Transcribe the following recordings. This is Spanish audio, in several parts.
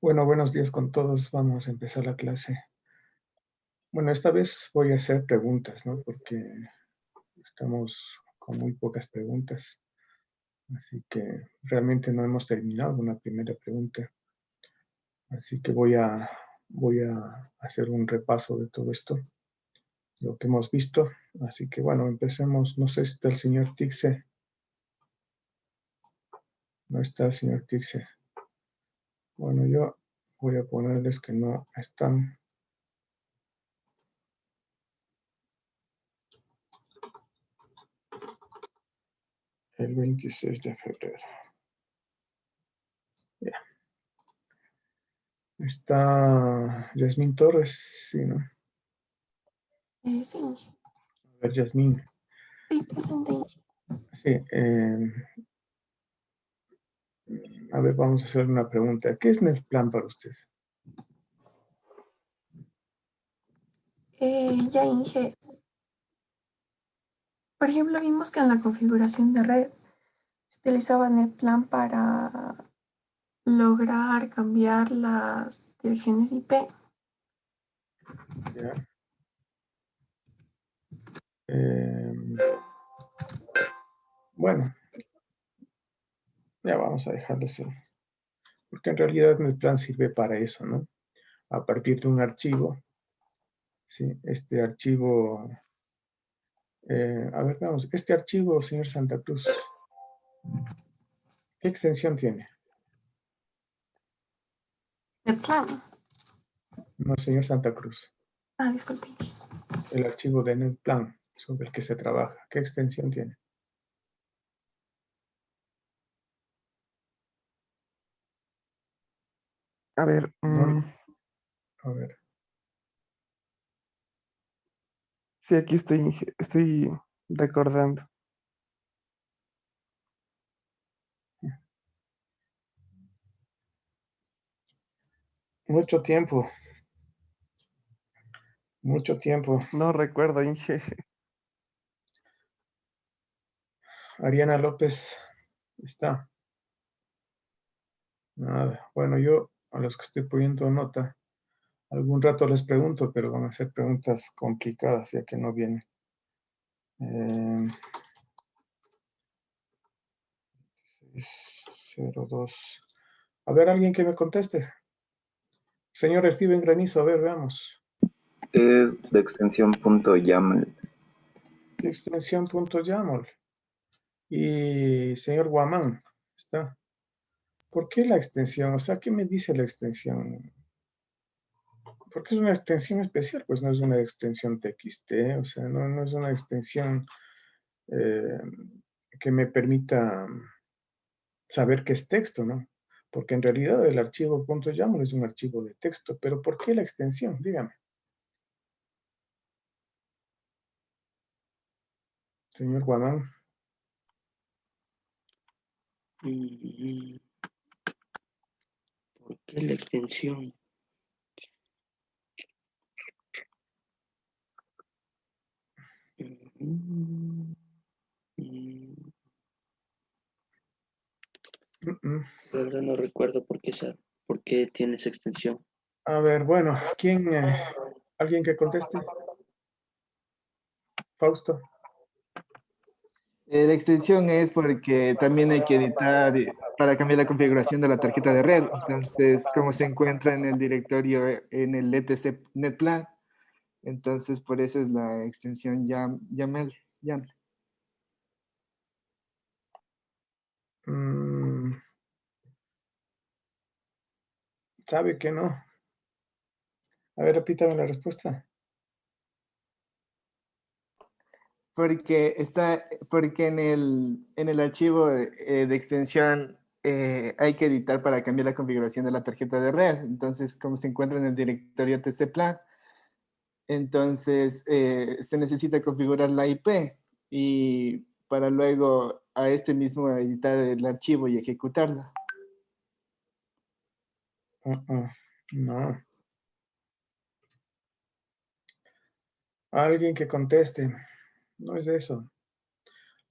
Bueno, buenos días con todos. Vamos a empezar la clase. Bueno, esta vez voy a hacer preguntas, ¿no? Porque estamos con muy pocas preguntas. Así que realmente no hemos terminado una primera pregunta. Así que voy a hacer un repaso de todo esto, lo que hemos visto. Así que bueno, empecemos. No sé si está el señor Tixe. No está el señor Tixe. Bueno, yo voy a ponerles que no están. El 26 de febrero. Ya. Está Yasmín Torres, sí, ¿no? Sí, A ver, Yasmín. sí, presente. Sí, a ver, vamos a hacer una pregunta. ¿Qué es Netplan para usted? Ya Inge, por ejemplo, vimos que en la configuración de red se utilizaba NetPlan para lograr cambiar las direcciones IP. Ya. Eh, bueno, ya vamos a dejarlo así. Porque en realidad Netplan sirve para eso, ¿no? A partir de un archivo, ¿sí? Este archivo, a ver, vamos, este archivo, señor Santa Cruz, ¿qué extensión tiene? NetPlan. No, señor Santa Cruz. Disculpe. El archivo de Netplan sobre el que se trabaja, ¿qué extensión tiene? A ver, No, a ver, sí, aquí estoy recordando. mucho tiempo, mucho tiempo. No recuerdo, Inge. Ariana López está. Nada. Bueno, yo a los que estoy poniendo nota, algún rato les pregunto, pero van a ser preguntas complicadas ya que no vienen. 02. A ver, alguien que me conteste. Señor Steven Granizo, a ver, veamos. Es de extensión .yaml. Extensión .yaml. Y señor Guamán, está. ¿Por qué la extensión? O sea, ¿qué me dice la extensión? Porque es una extensión especial, pues no es una extensión TXT, o sea, no es una extensión eh, que me permita saber qué es texto, ¿no? Porque en realidad el archivo .yaml es un archivo de texto, pero ¿por qué la extensión? Dígame. Señor Guamán. ¿Por qué la extensión? La verdad no recuerdo por qué tiene esa extensión. A ver, bueno, ¿alguien que conteste? Fausto. La extensión es porque también hay que editar para cambiar la configuración de la tarjeta de red. Entonces, como se encuentra en el directorio en el etc netplan, entonces por eso es la extensión YAML. ¿Sabe que no? A ver, repítame la respuesta. Porque en el archivo de extensión hay que editar para cambiar la configuración de la tarjeta de red. Entonces, como se encuentra en el directorio tcplan, entonces se necesita configurar la IP y para luego a este mismo editar el archivo y ejecutarlo. No. Alguien que conteste. No es eso.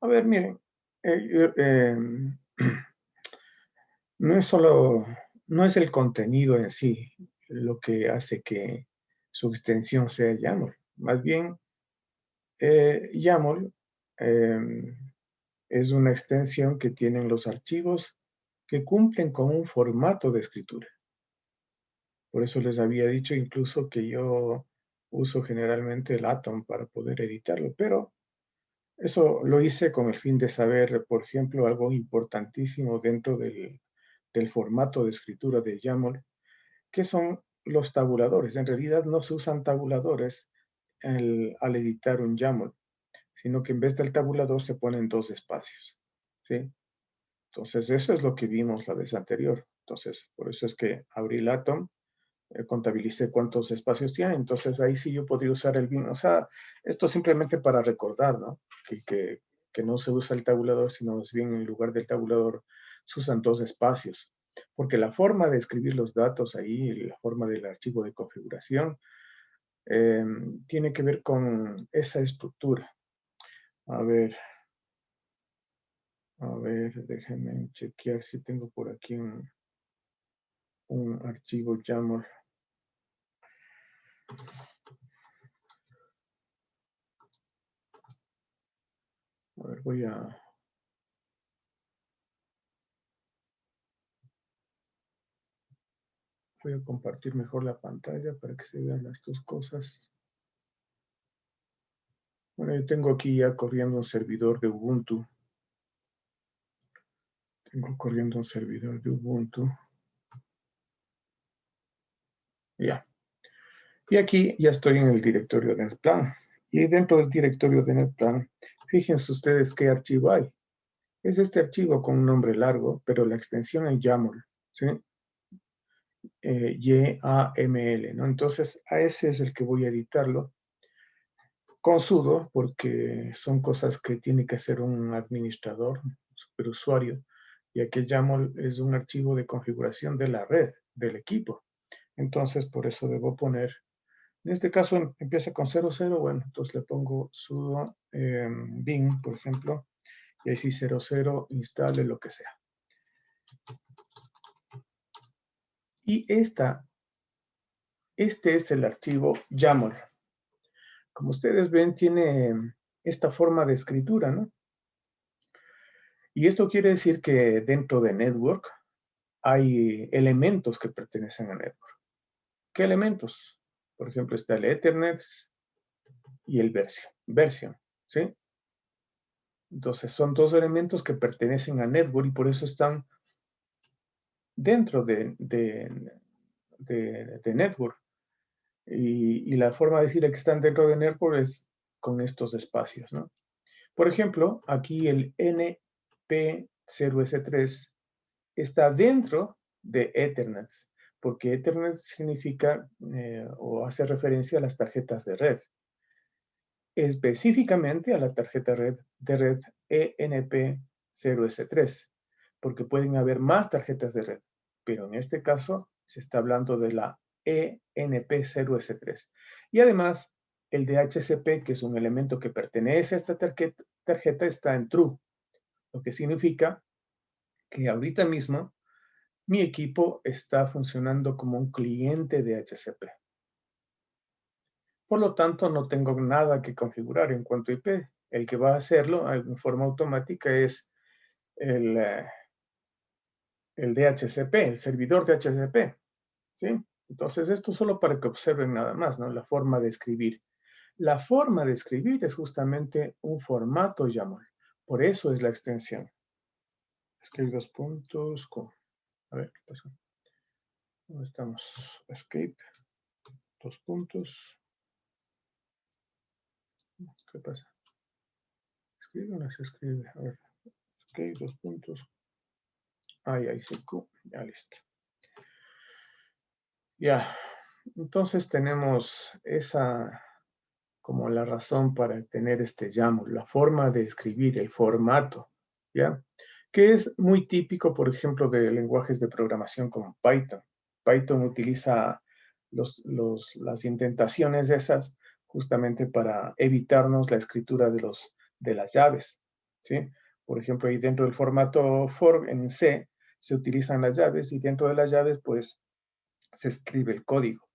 A ver, miren. No es solo no es el contenido en sí lo que hace que su extensión sea YAML. Más bien, YAML es una extensión que tienen los archivos que cumplen con un formato de escritura. Por eso les había dicho incluso que yo uso generalmente el Atom para poder editarlo, pero eso lo hice con el fin de saber, por ejemplo, algo importantísimo dentro del formato de escritura de YAML, que son los tabuladores. En realidad no se usan tabuladores al editar un YAML, sino que en vez del tabulador se ponen 2 espacios, ¿sí? Entonces, eso es lo que vimos la vez anterior. Entonces, por eso es que abrí el Atom, contabilicé cuántos espacios tiene, entonces ahí sí yo podría usar el bin. O sea, esto simplemente para recordar, ¿no? Que no se usa el tabulador, sino más bien en lugar del tabulador se usan 2 espacios. Porque la forma de escribir los datos ahí, la forma del archivo de configuración, tiene que ver con esa estructura. A ver, déjenme chequear si tengo por aquí un archivo YAML. A ver, voy a compartir mejor la pantalla para que se vean las dos cosas. Bueno, yo tengo aquí ya corriendo un servidor de Ubuntu. Ya. Y aquí ya estoy en el directorio de NetPlan. Y dentro del directorio de NetPlan, fíjense ustedes qué archivo hay. Es este archivo con un nombre largo, pero la extensión es YAML, ¿sí? YAML, ¿no? Entonces, a ese es el que voy a editarlo con sudo, porque son cosas que tiene que hacer un administrador, superusuario, ya que YAML es un archivo de configuración de la red, del equipo. Entonces, por eso debo poner, en este caso empieza con 00, bueno, entonces le pongo sudo bin, por ejemplo, y ahí sí 00, instale lo que sea. Y este es el archivo YAML. Como ustedes ven, tiene esta forma de escritura, ¿no? Y esto quiere decir que dentro de Network hay elementos que pertenecen a Network. ¿Qué elementos? Por ejemplo, está el Ethernet y el Version, ¿sí? Entonces, son 2 elementos que pertenecen a Network y por eso están dentro de Network. Y la forma de decir que están dentro de Network es con estos espacios, ¿no? Por ejemplo, aquí el NP0S3 está dentro de Ethernet, porque Ethernet significa o hace referencia a las tarjetas de red. Específicamente a la tarjeta de red ENP0S3, porque pueden haber más tarjetas de red, pero en este caso se está hablando de la ENP0S3. Y además, el DHCP, que es un elemento que pertenece a esta tarjeta, está en true, lo que significa que ahorita mismo mi equipo está funcionando como un cliente DHCP. Por lo tanto, no tengo nada que configurar en cuanto a IP. El que va a hacerlo en forma automática es el DHCP, el servidor DHCP, ¿sí? Entonces, esto solo para que observen nada más, ¿no? La forma de escribir. La forma de escribir es justamente un formato YAML. Por eso es la extensión. Escape 2 puntos. A ver, ¿qué pasó? ¿Dónde estamos? Escape 2 puntos. ¿Qué pasa? ¿Escribe o no se escribe? A ver. Escape 2 puntos. Ahí sí, ya listo. Ya, entonces tenemos esa como la razón para tener este YAML, la forma de escribir, el formato, ¿ya? Que es muy típico, por ejemplo, de lenguajes de programación como Python. Python utiliza las indentaciones esas justamente para evitarnos la escritura de las llaves, ¿sí? Por ejemplo, ahí dentro del formato for en C se utilizan las llaves y dentro de las llaves pues se escribe el código.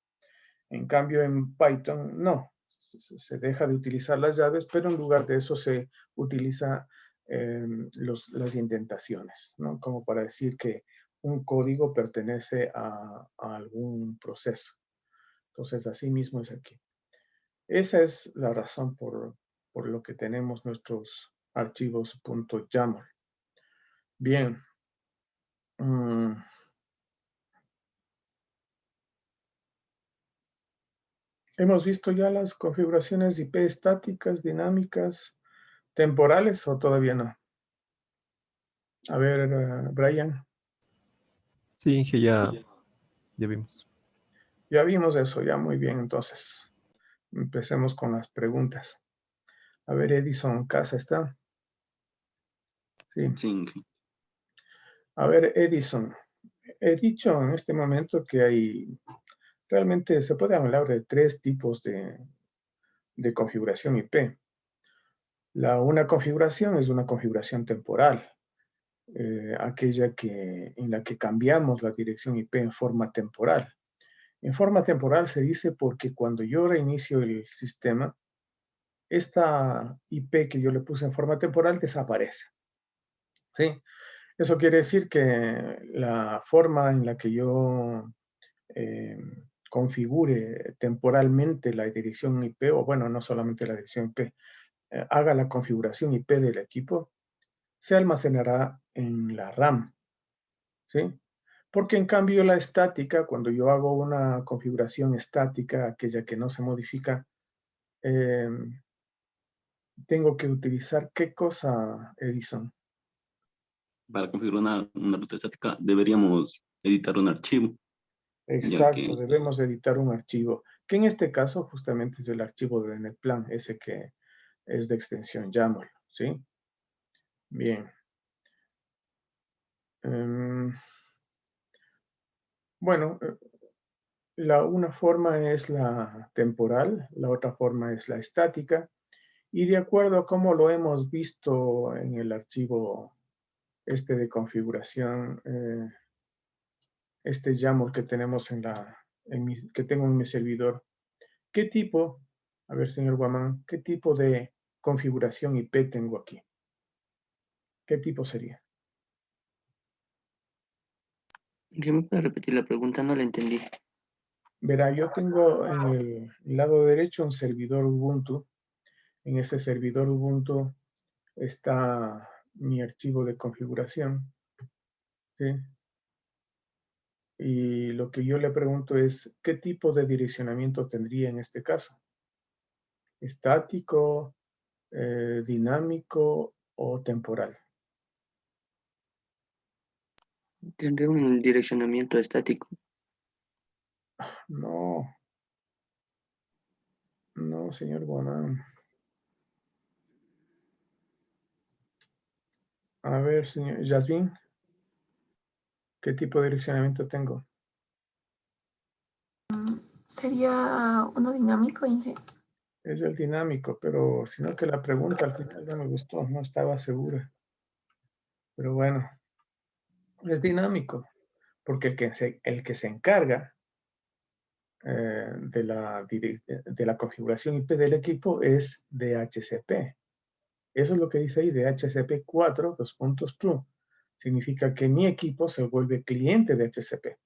En cambio en Python no, se deja de utilizar las llaves, pero en lugar de eso se utiliza las indentaciones, ¿no? Como para decir que un código pertenece a algún proceso. Entonces así mismo es aquí. Esa es la razón por lo que tenemos nuestros archivos .yaml. Bien. Hemos visto ya las configuraciones IP estáticas, dinámicas, temporales, ¿o todavía no? A ver, Brian. Sí, Inge, ya vimos. Ya vimos eso, ya muy bien. Entonces, empecemos con las preguntas. A ver, Edison, ¿casa está? Sí. Sí. A ver, Edison, he dicho en este momento que hay, realmente se puede hablar de 3 tipos de configuración IP. Una configuración es una configuración temporal, aquella en la que cambiamos la dirección IP en forma temporal. En forma temporal se dice porque cuando yo reinicio el sistema, esta IP que yo le puse en forma temporal desaparece. ¿Sí? Eso quiere decir que la forma en la que yo configure temporalmente la dirección IP, o bueno, no solamente la dirección IP, haga la configuración IP del equipo, se almacenará en la RAM. ¿Sí? Porque en cambio la estática, cuando yo hago una configuración estática, aquella que no se modifica, tengo que utilizar ¿qué cosa, Edison? Para configurar una ruta estática deberíamos editar un archivo. Exacto, debemos editar un archivo, que en este caso justamente es el archivo de NetPlan, ese que es de extensión YAML, ¿sí? Bien. Bueno, una forma es la temporal, la otra forma es la estática, y de acuerdo a cómo lo hemos visto en el archivo de configuración, YAML que tenemos que tengo en mi servidor, ¿qué tipo, a ver señor Guamán, qué tipo de configuración IP tengo aquí? ¿Qué tipo sería? ¿Qué me puede repetir la pregunta? No la entendí. Verá, yo tengo en el lado derecho un servidor Ubuntu. En ese servidor Ubuntu está mi archivo de configuración, ¿sí? Y lo que yo le pregunto es, ¿qué tipo de direccionamiento tendría en este caso? ¿Estático, dinámico o temporal? Tendré un direccionamiento estático. No, no, señor Guamán. A ver, señor Yasmin, ¿qué tipo de direccionamiento tengo? ¿Sería uno dinámico, Inge? Es el dinámico, pero sino que la pregunta al final no me gustó, no estaba segura. Pero bueno, es dinámico, porque el que se encarga de la configuración IP del equipo es DHCP. Eso es lo que dice ahí, DHCP 4, true. Significa que mi equipo se vuelve cliente de DHCP.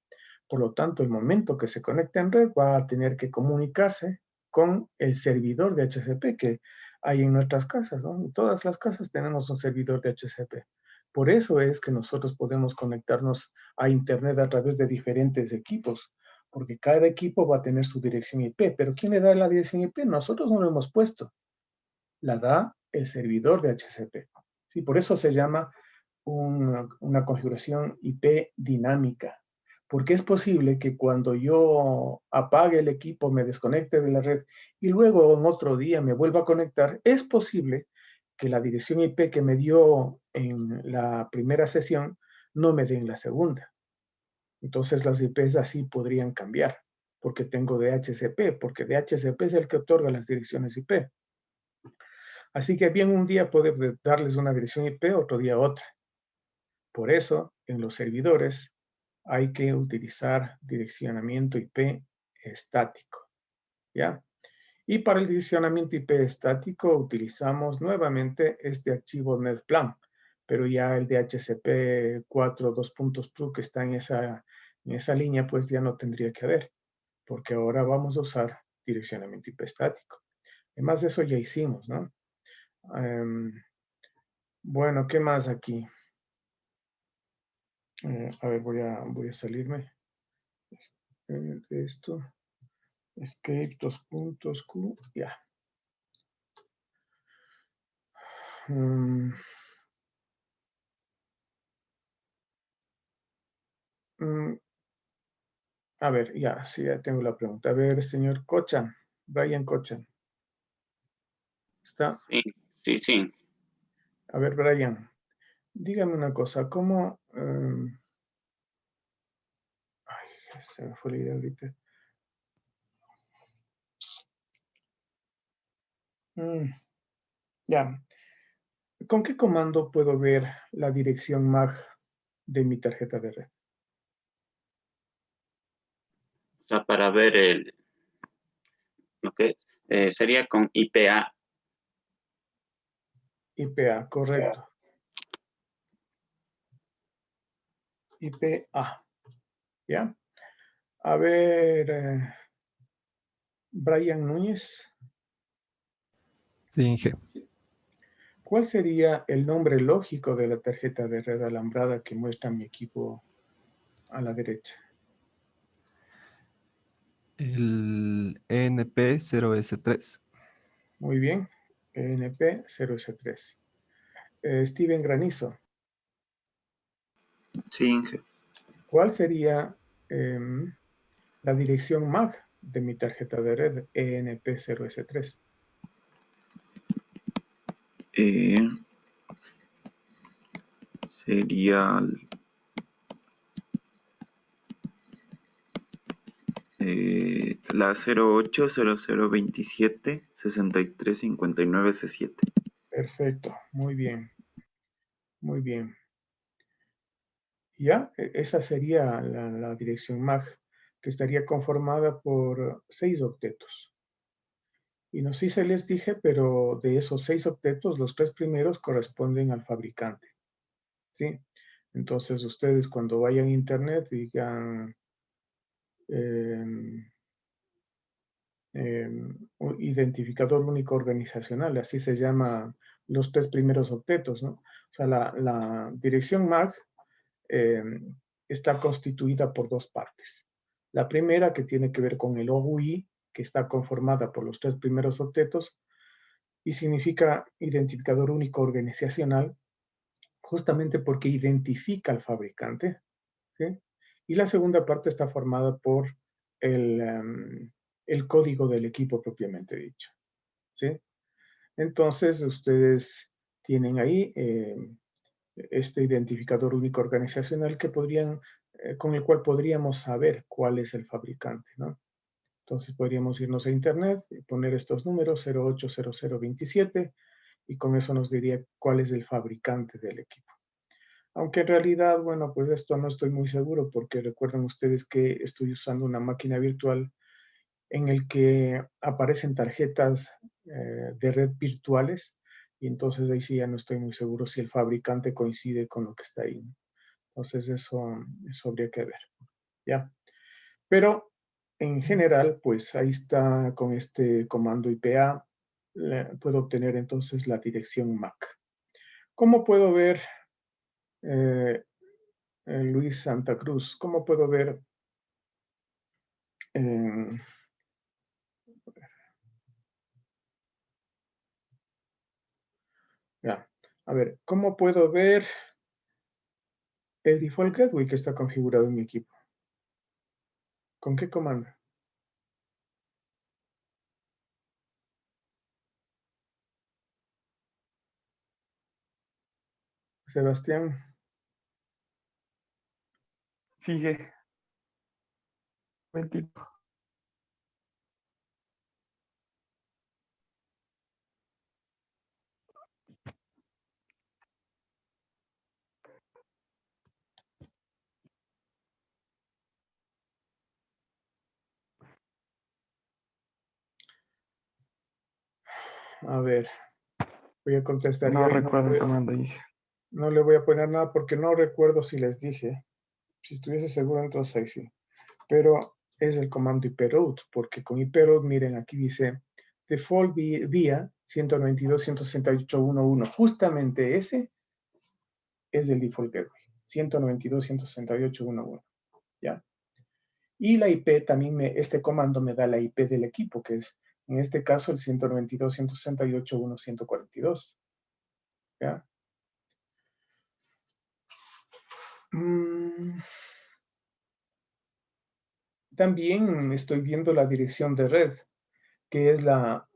Por lo tanto, el momento que se conecta en red va a tener que comunicarse con el servidor de DHCP que hay en nuestras casas, ¿no? En todas las casas tenemos un servidor de DHCP. Por eso es que nosotros podemos conectarnos a Internet a través de diferentes equipos, porque cada equipo va a tener su dirección IP. ¿Pero quién le da la dirección IP? Nosotros no lo hemos puesto. La da el servidor de DHCP. ¿Sí? Por eso se llama una configuración IP dinámica. Porque es posible que cuando yo apague el equipo, me desconecte de la red y luego en otro día me vuelva a conectar, es posible que la dirección IP que me dio en la primera sesión no me dé en la segunda. Entonces las IPs así podrían cambiar, porque tengo DHCP, porque DHCP es el que otorga las direcciones IP. Así que bien un día puede darles una dirección IP, otro día otra. Por eso en los servidores hay que utilizar direccionamiento IP estático, ¿ya? Y para el direccionamiento IP estático utilizamos nuevamente este archivo netplan, pero ya el DHCP 4.2.true que está en esa línea, pues ya no tendría que haber, porque ahora vamos a usar direccionamiento IP estático. Además de eso ya hicimos, ¿no? Bueno, ¿qué más aquí? A ver, voy a salirme. Esto. Escape, dos puntos, Q, ya. A ver, ya, sí, ya tengo la pregunta. A ver, señor Cochan, Brian Cochan. ¿Está? Sí, sí, sí. A ver, Brian, dígame una cosa, ¿cómo... ay, se me fue la idea ahorita. Ya. ¿Con qué comando puedo ver la dirección MAC de mi tarjeta de red? O sea, para ver lo que sería con IPA. IPA, correcto. IPA, ¿ya? A ver, Brian Núñez. Sí, Inge. ¿Cuál sería el nombre lógico de la tarjeta de red alambrada que muestra mi equipo a la derecha? El ENP0S3. Muy bien, ENP0S3. Steven Granizo, Sí, Inge. ¿cuál sería la dirección MAC de mi tarjeta de red ENP0S3? Sería la 080027 6359C7. Perfecto, muy bien, muy bien. Ya, esa sería la dirección MAC, que estaría conformada por 6 octetos. Y no sé si se les dije, pero de esos 6 octetos, los 3 primeros corresponden al fabricante, ¿sí? Entonces, ustedes cuando vayan a internet digan identificador único organizacional, así se llama los 3 primeros octetos, ¿no? O sea, la dirección MAC está constituida por 2 partes. La primera, que tiene que ver con el OUI, que está conformada por los 3 primeros octetos, y significa identificador único organizacional, justamente porque identifica al fabricante, ¿sí? Y la segunda parte está formada por el código del equipo propiamente dicho, ¿sí? Entonces, ustedes tienen ahí este identificador único organizacional que con el cual podríamos saber cuál es el fabricante, ¿no? Entonces podríamos irnos a internet y poner estos números 080027 y con eso nos diría cuál es el fabricante del equipo. Aunque en realidad, bueno, pues esto no estoy muy seguro porque recuerden ustedes que estoy usando una máquina virtual en el que aparecen tarjetas de red virtuales y entonces ahí sí ya no estoy muy seguro si el fabricante coincide con lo que está ahí, ¿no? Entonces eso habría que ver, ¿ya? Pero en general, pues ahí está con este comando IPA, puedo obtener entonces la dirección MAC. ¿Cómo puedo ver, Luis Santa Cruz, cómo puedo ver ya, a ver, ¿cómo puedo ver el default gateway que está configurado en mi equipo? ¿Con qué comando? Sebastián. Sigue. Momentito. A ver, voy a contestar No yo y recuerdo el comando, Inge. no le voy a poner nada porque no recuerdo si les dije. Si estuviese seguro, entonces ahí sí. Pero es el comando iproute, porque con iproute, miren, aquí dice default vía 192.168.1.1. Justamente ese es el default gateway, 192.168.1.1. ¿Ya? Y la IP también, este comando me da la IP del equipo, que es, en este caso, el 192.168.1.142. ¿Ya? También estoy viendo la dirección de red, que es la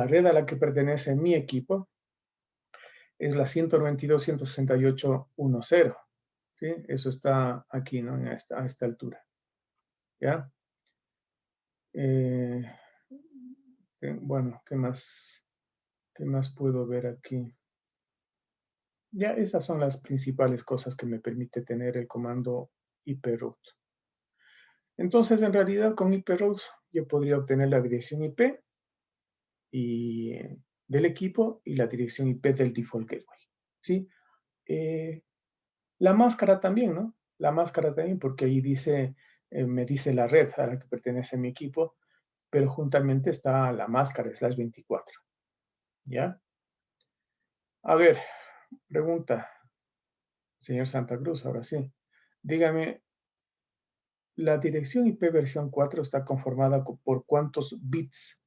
red a la que pertenece mi equipo, es la 192.168.1.0. ¿Sí? Eso está aquí, ¿no? A esta altura. ¿Ya? Bueno, ¿qué más puedo ver aquí? Ya, esas son las principales cosas que me permite tener el comando iproute. Entonces, en realidad, con iproute yo podría obtener la dirección IP del equipo y la dirección IP del default gateway. ¿Sí? La máscara también, ¿no? La máscara también, porque ahí dice, me dice la red a la que pertenece mi equipo, pero juntamente está la máscara, /24. ¿Ya? A ver, pregunta, señor Santa Cruz, ahora sí. Dígame, ¿la dirección IP versión 4 está conformada por cuántos bits?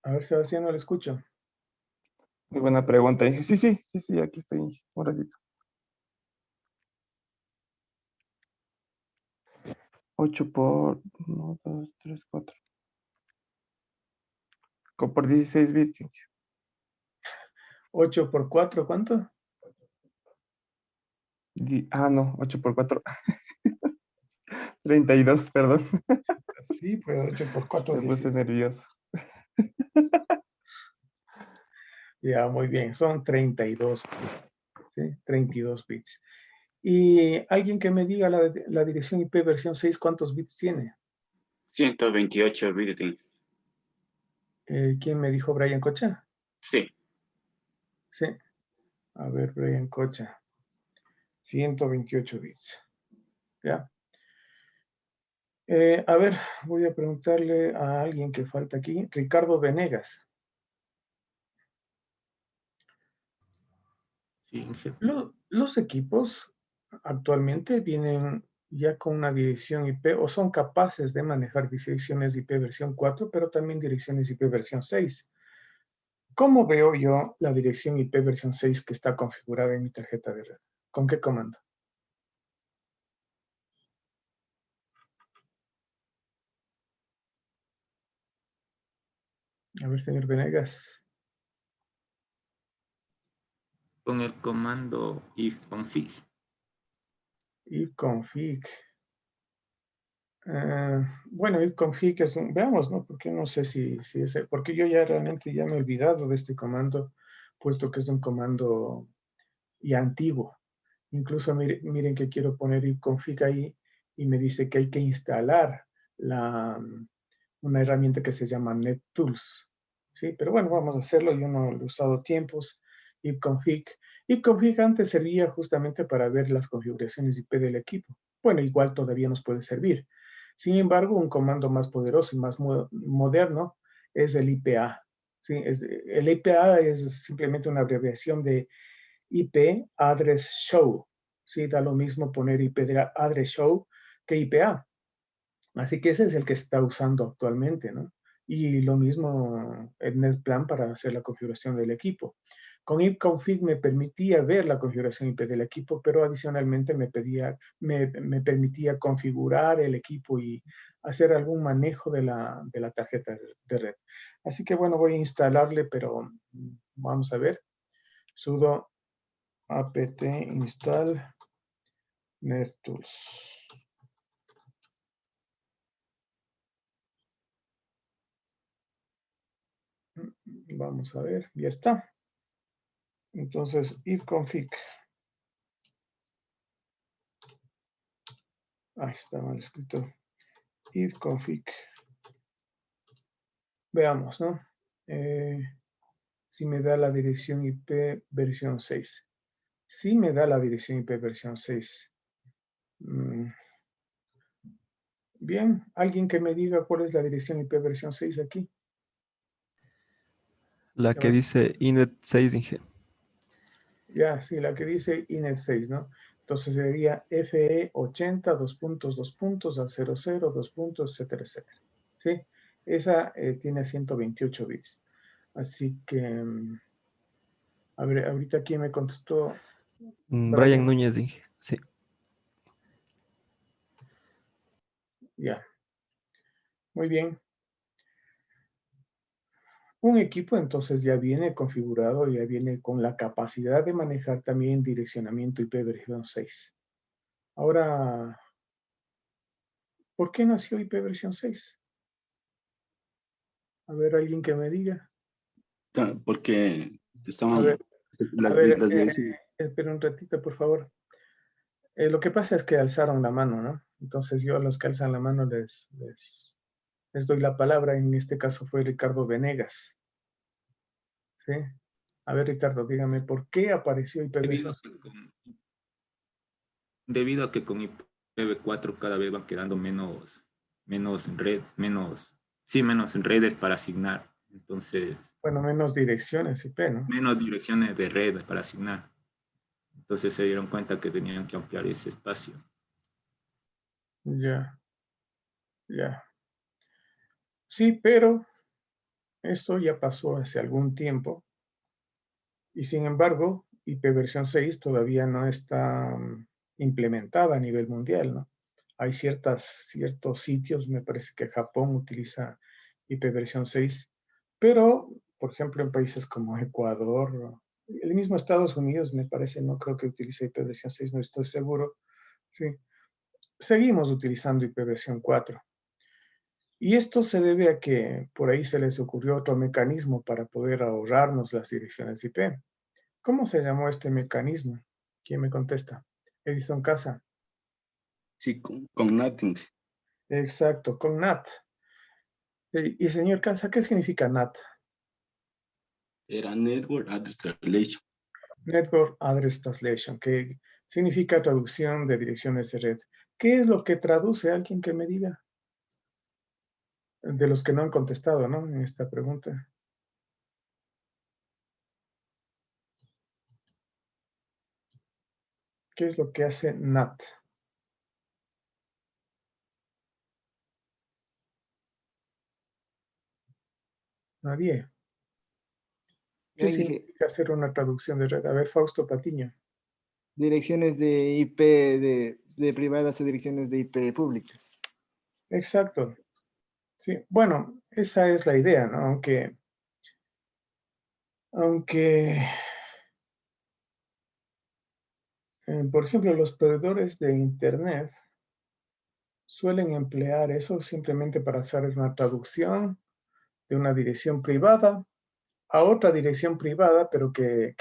A ver, Sebastián, no le escucho. Muy buena pregunta, Inge. Sí, aquí estoy, Inge. Un ratito. 8 por 1, 2, 3, 4. Por 16 bits, Inge. 8 por 4, ¿cuánto? No, 8 por 4. 32, perdón. Sí, pues 8 por 4, Me puse 16. nervioso. Ya, muy bien. Son 32. ¿Sí? 32 bits. Y alguien que me diga la dirección IP versión 6, ¿cuántos bits tiene? 128 bits. ¿Quién me dijo? ¿Brian Cocha? Sí. Sí. A ver, Brian Cocha. 128 bits. ¿Ya? A ver, voy a preguntarle a alguien que falta aquí. Ricardo Venegas. Sí, Inge. Los equipos actualmente vienen ya con una dirección IP o son capaces de manejar direcciones IP versión 4, pero también direcciones IP versión 6. ¿Cómo veo yo la dirección IP versión 6 que está configurada en mi tarjeta de red? ¿Con qué comando? A ver, señor Venegas. Con el comando ifconfig. ifconfig. Bueno, ifconfig es veamos, ¿no? Porque no sé si es, porque yo ya realmente ya me he olvidado de este comando, puesto que es un comando ya antiguo. Incluso miren que quiero poner ifconfig ahí y me dice que hay que instalar una herramienta que se llama NetTools. ¿Sí? Pero bueno, vamos a hacerlo. Yo no lo he usado tiempos. ifconfig. ifconfig antes servía justamente para ver las configuraciones IP del equipo. Bueno, igual todavía nos puede servir. Sin embargo, un comando más poderoso y más moderno es el IPA. ¿Sí? El IPA es simplemente una abreviación de IP Address Show. ¿Sí? Da lo mismo poner IP Address Show que IPA. Así que ese es el que está usando actualmente, ¿no? Y lo mismo en NetPlan para hacer la configuración del equipo. Con ifconfig me permitía ver la configuración IP del equipo, pero adicionalmente me permitía configurar el equipo y hacer algún manejo de la tarjeta de red. Así que bueno, voy a instalarle, pero vamos a ver. Sudo apt install NetTools. Vamos a ver, ya está. Entonces, ifconfig. Ahí está mal escrito. Ifconfig. Veamos, ¿no? Si me da la dirección IP versión 6. Si me da la dirección IP versión 6. Bien, alguien que me diga cuál es la dirección IP versión 6 aquí. La que dice inet 6, Inge. Ya, sí, la que dice inet 6, ¿no? Entonces sería FE80, dos puntos, a 00, dos puntos, etcétera, etcétera. ¿Sí? Esa tiene 128 bits. Así que, a ver, ahorita quién me contestó. Brian Núñez, Inge. Sí. Ya. Muy bien. Un equipo entonces ya viene configurado, ya viene con la capacidad de manejar también direccionamiento IP versión 6. Ahora, ¿por qué nació IP versión 6? A ver, alguien que me diga. Porque estaban A ver, las direcciones. espera un ratito, por favor. Lo que pasa es que alzaron la mano, ¿no? Entonces yo a los que alzan la mano les doy la palabra. En este caso fue Ricardo Venegas. ¿Sí? A ver, Ricardo, dígame, ¿por qué apareció IPv6? Debido a que con IPv4 cada vez van quedando menos redes para asignar. Entonces, bueno, menos direcciones IP, ¿no? Menos direcciones de red para asignar. Entonces se dieron cuenta que tenían que ampliar ese espacio. Ya. Ya. Sí, pero esto ya pasó hace algún tiempo. Y sin embargo, IP versión 6 todavía no está implementada a nivel mundial, ¿no? Hay ciertos sitios, me parece que Japón utiliza IP versión 6, pero, por ejemplo, en países como Ecuador, el mismo Estados Unidos, me parece, no creo que utilice IP versión 6, no estoy seguro. Sí. Seguimos utilizando IP versión 4. Y esto se debe a que por ahí se les ocurrió otro mecanismo para poder ahorrarnos las direcciones IP. ¿Cómo se llamó este mecanismo? ¿Quién me contesta? Edison Casa. Sí, con NATing. Exacto, con NAT. Y señor Casa, ¿qué significa NAT? Era Network Address Translation. Network Address Translation, que significa traducción de direcciones de red. ¿Qué es lo que traduce? ¿Alguien que me diga? De los que no han contestado, ¿no? En esta pregunta. ¿Qué es lo que hace NAT? Nadie. ¿Qué significa hacer una traducción de red? A ver, Fausto Patiño. Direcciones de IP de privadas a direcciones de IP públicas. Exacto. Sí, bueno, esa es la idea, ¿no? Aunque por ejemplo, los proveedores de Internet suelen emplear eso simplemente para hacer una traducción de una dirección privada a otra dirección privada, pero que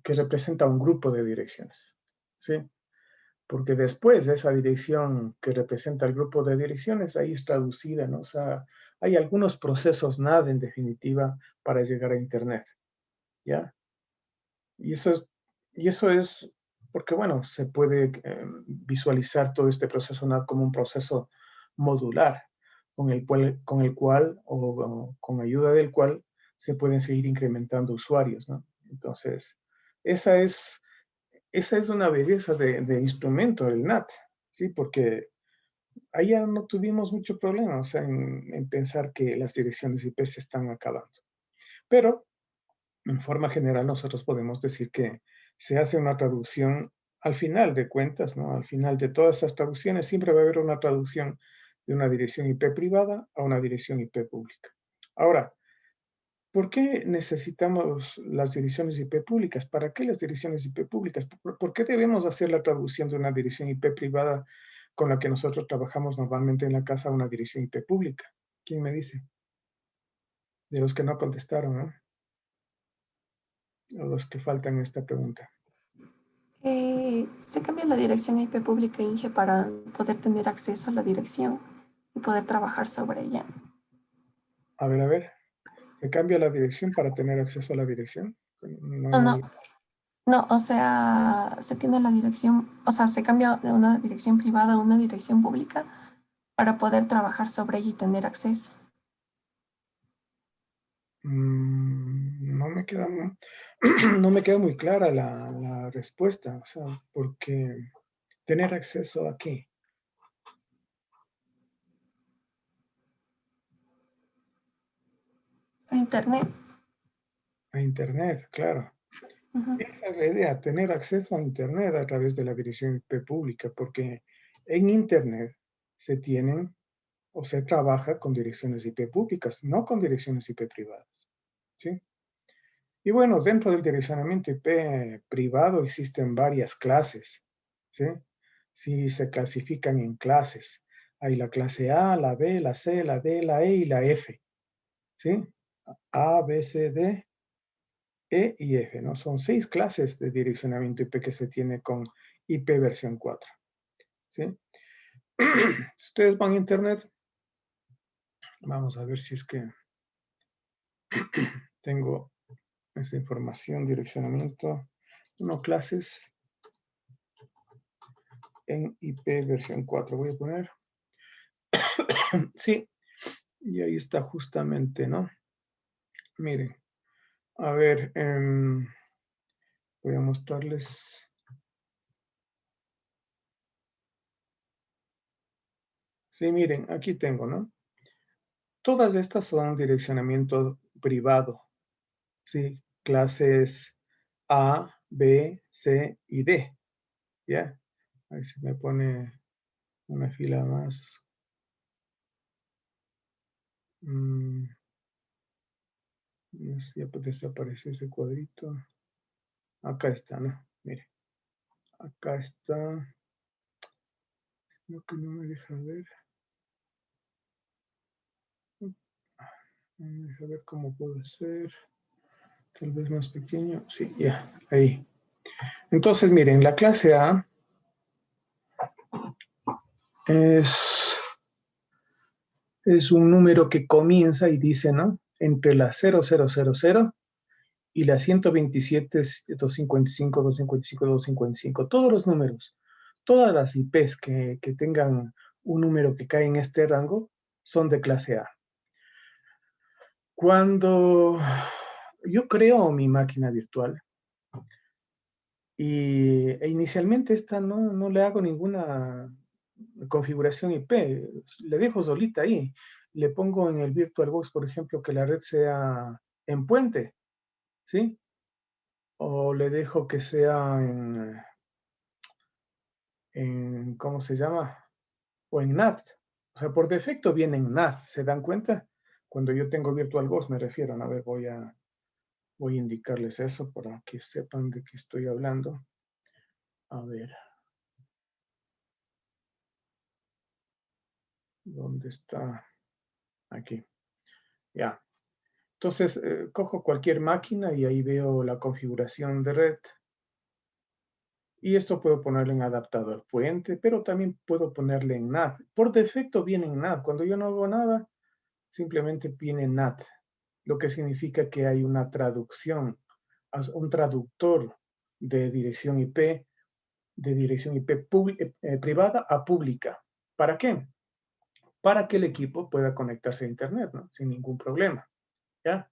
representa un grupo de direcciones, ¿sí? Porque después esa dirección que representa el grupo de direcciones, ahí es traducida, ¿no? O sea, hay algunos procesos NAD en definitiva para llegar a Internet, ¿ya? Y eso es porque, bueno, se puede visualizar todo este proceso NAD como un proceso modular, con el cual o con ayuda del cual se pueden seguir incrementando usuarios, ¿no? Entonces, esa es una belleza de instrumento, el NAT, ¿sí? Porque ahí ya no tuvimos mucho problema, o sea, en pensar que las direcciones IP se están acabando. Pero, en forma general, nosotros podemos decir que se hace una traducción al final de cuentas, ¿no? Al final de todas esas traducciones siempre va a haber una traducción de una dirección IP privada a una dirección IP pública. Ahora, ¿por qué necesitamos las direcciones IP públicas? ¿Para qué las direcciones IP públicas? ¿Por qué debemos hacer la traducción de una dirección IP privada con la que nosotros trabajamos normalmente en la casa a una dirección IP pública? ¿Quién me dice? De los que no contestaron, ¿no? O los que faltan esta pregunta. Se cambia la dirección IP pública Inge para poder tener acceso a la dirección y poder trabajar sobre ella. A ver. ¿Se cambia la dirección para tener acceso a la dirección? No, o sea, se tiene la dirección, o sea, se cambia de una dirección privada a una dirección pública para poder trabajar sobre ella y tener acceso. No me queda, no me queda muy clara la respuesta, o sea, porque tener acceso a qué. A Internet. A Internet, claro. Ujú. Esa es la idea, tener acceso a Internet a través de la dirección IP pública, porque en Internet se tienen o se trabaja con direcciones IP públicas, no con direcciones IP privadas, ¿sí? Y bueno, dentro del direccionamiento IP privado existen varias clases, ¿sí? Sí, se clasifican en clases. Hay la clase A, la B, la C, la D, la E y la F, ¿sí? A, B, C, D, E y F, ¿no? Son 6 clases de direccionamiento IP que se tiene con IP versión 4, ¿sí? Si ustedes van a Internet, vamos a ver si es que tengo esta información, direccionamiento, no, clases en IP versión 4. Voy a poner, sí, y ahí está justamente, ¿no? Miren, a ver, voy a mostrarles. Sí, miren, aquí tengo, ¿no? Todas estas son direccionamiento privado, ¿sí? Clases A, B, C y D, ¿ya? A ver si me pone una fila más. Ya desapareció ese cuadrito. Acá está, ¿no? Mire, acá está. Lo que no me deja ver. No me deja ver cómo puede ser. Tal vez más pequeño. Sí, ya, ahí. Entonces, miren, la clase A es un número que comienza y dice, ¿no? Entre la 0000 y la 127, 255, 255, 255. Todos los números, todas las IPs que tengan un número que cae en este rango son de clase A. Cuando yo creo mi máquina virtual e inicialmente esta no le hago ninguna configuración IP, le dejo solita ahí. Le pongo en el VirtualBox, por ejemplo, que la red sea en puente, ¿sí? O le dejo que sea ¿cómo se llama? O en NAT. O sea, por defecto viene en NAT, ¿se dan cuenta? Cuando yo tengo VirtualBox me refiero, a ver, voy a indicarles eso para que sepan de qué estoy hablando. A ver. ¿Dónde está? Aquí. Ya. Entonces, cojo cualquier máquina y ahí veo la configuración de red. Y esto puedo ponerle en adaptador puente, pero también puedo ponerle en NAT. Por defecto viene en NAT. Cuando yo no hago nada, simplemente viene NAT, lo que significa que hay una traducción, un traductor de dirección IP, privada a pública. ¿Para qué? Para que el equipo pueda conectarse a Internet, ¿no? Sin ningún problema, ¿ya?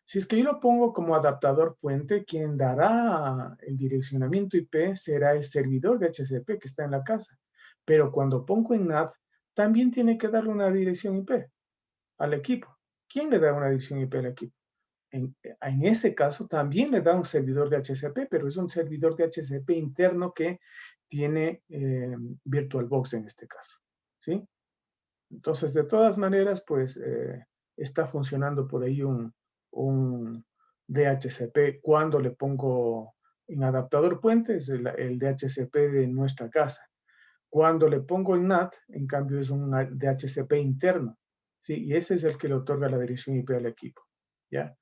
Si es que yo lo pongo como adaptador puente, quien dará el direccionamiento IP será el servidor de HCP que está en la casa. Pero cuando pongo en NAT, también tiene que darle una dirección IP al equipo. ¿Quién le da una dirección IP al equipo? En ese caso también le da un servidor de HCP, pero es un servidor de HCP interno que tiene VirtualBox en este caso, ¿sí? Entonces, de todas maneras, pues está funcionando por ahí un DHCP cuando le pongo en adaptador puente, es el DHCP de nuestra casa. Cuando le pongo en NAT, en cambio es un DHCP interno, ¿sí? Y ese es el que le otorga la dirección IP al equipo, ¿ya?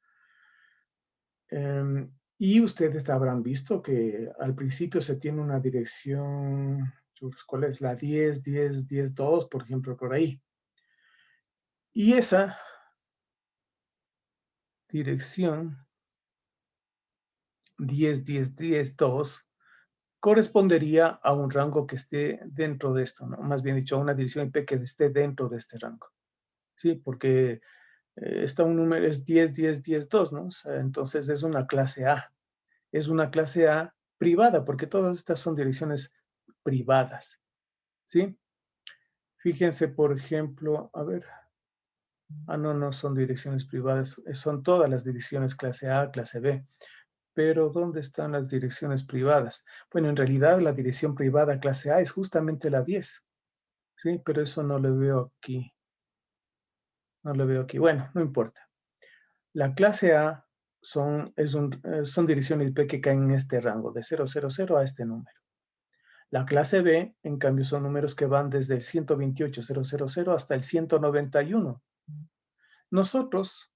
Y ustedes habrán visto que al principio se tiene una dirección, ¿cuál es? La 10, 10, 10, 2, por ejemplo, por ahí. Y esa dirección 10, 10, 10, 2 correspondería a un rango que esté dentro de esto, ¿no? Más bien dicho, a una dirección IP que esté dentro de este rango. Sí, porque está un número, es 10, 10, 10, 2, ¿no? O sea, entonces es una clase A. Es una clase A privada, porque todas estas son direcciones privadas, ¿sí? Fíjense, por ejemplo, a ver. No son direcciones privadas, son todas las direcciones clase A, clase B. Pero, ¿dónde están las direcciones privadas? Bueno, en realidad la dirección privada clase A es justamente la 10, ¿sí? Pero eso no lo veo aquí. No lo veo aquí. Bueno, no importa. La clase A son direcciones IP que caen en este rango, de 000 a este número. La clase B, en cambio, son números que van desde el 128.000 hasta el 191. Nosotros,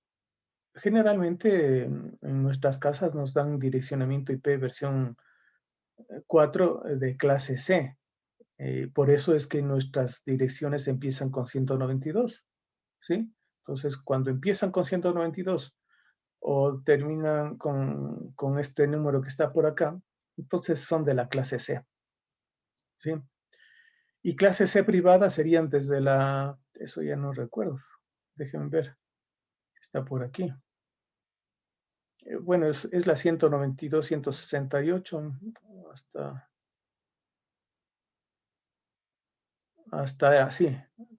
generalmente, en nuestras casas nos dan direccionamiento IP versión 4 de clase C. Por eso es que nuestras direcciones empiezan con 192, ¿sí? Entonces, cuando empiezan con 192 o terminan con este número que está por acá, entonces son de la clase C, ¿sí? Y clase C privada serían desde eso ya no recuerdo, déjenme ver, está por aquí. Bueno, es la 192, 168,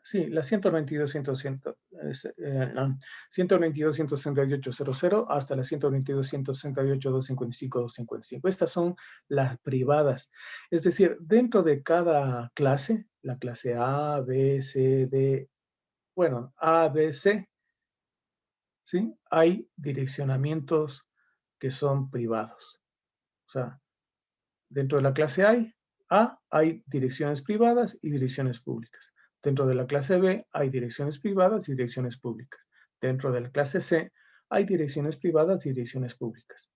sí, la 192, 168, hasta la 192, 168, 255, 255. Estas son las privadas. Es decir, dentro de cada clase, la clase A, B, C, D, bueno, A, B, C, ¿sí? Hay direccionamientos que son privados. O sea, dentro de la clase A hay direcciones privadas y direcciones públicas. Dentro de la clase B hay direcciones privadas y direcciones públicas. Dentro de la clase C hay direcciones privadas y direcciones públicas.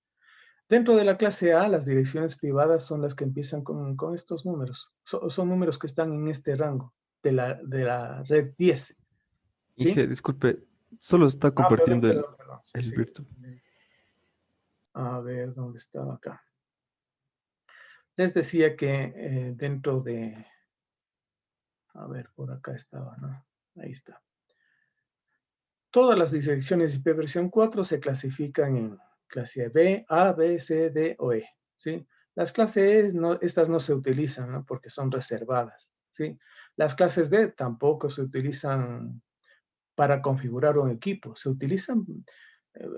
Dentro de la clase A, las direcciones privadas son las que empiezan con estos números. Son números que están en este rango de la red 10. ¿Sí? Inge, disculpe, solo está compartiendo Perdón. Sí, el sí. virtual. A ver, ¿dónde estaba acá? Les decía que dentro de... A ver, por acá estaba, ¿no? Ahí está. Todas las direcciones IP versión 4 se clasifican en clase B, A, B, C, D o E, ¿sí? Las clases E, estas no se utilizan, ¿no? Porque son reservadas, ¿sí? Las clases D tampoco se utilizan para configurar un equipo. Se utilizan,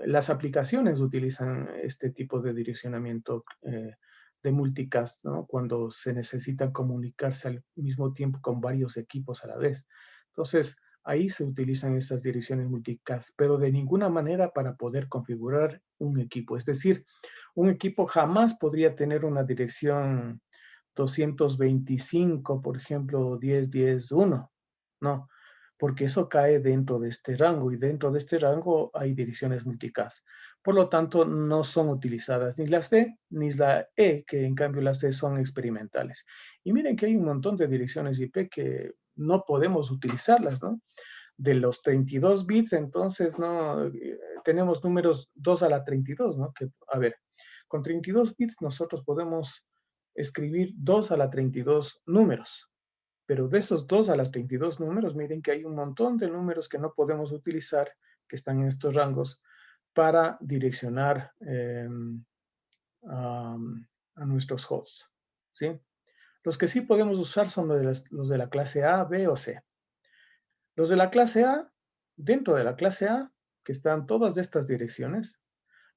las aplicaciones utilizan este tipo de direccionamiento de multicast, ¿no? Cuando se necesita comunicarse al mismo tiempo con varios equipos a la vez. Entonces, ahí se utilizan estas direcciones multicast, pero de ninguna manera para poder configurar un equipo. Es decir, un equipo jamás podría tener una dirección 225, por ejemplo, 10, 10, 1. No, porque eso cae dentro de este rango y dentro de este rango hay direcciones multicast. Por lo tanto, no son utilizadas ni las D ni la E, que en cambio las D son experimentales. Y miren que hay un montón de direcciones IP que no podemos utilizarlas, ¿no? De los 32 bits, entonces, ¿no? Tenemos números 2 a la 32, ¿no? Que, a ver, con 32 bits nosotros podemos escribir 2 a la 32 números. Pero de esos 2 a las 32 números, miren que hay un montón de números que no podemos utilizar, que están en estos rangos, para direccionar a nuestros hosts, ¿sí? Los que sí podemos usar son los de la clase A, B o C. Los de la clase A, dentro de la clase A, que están todas estas direcciones,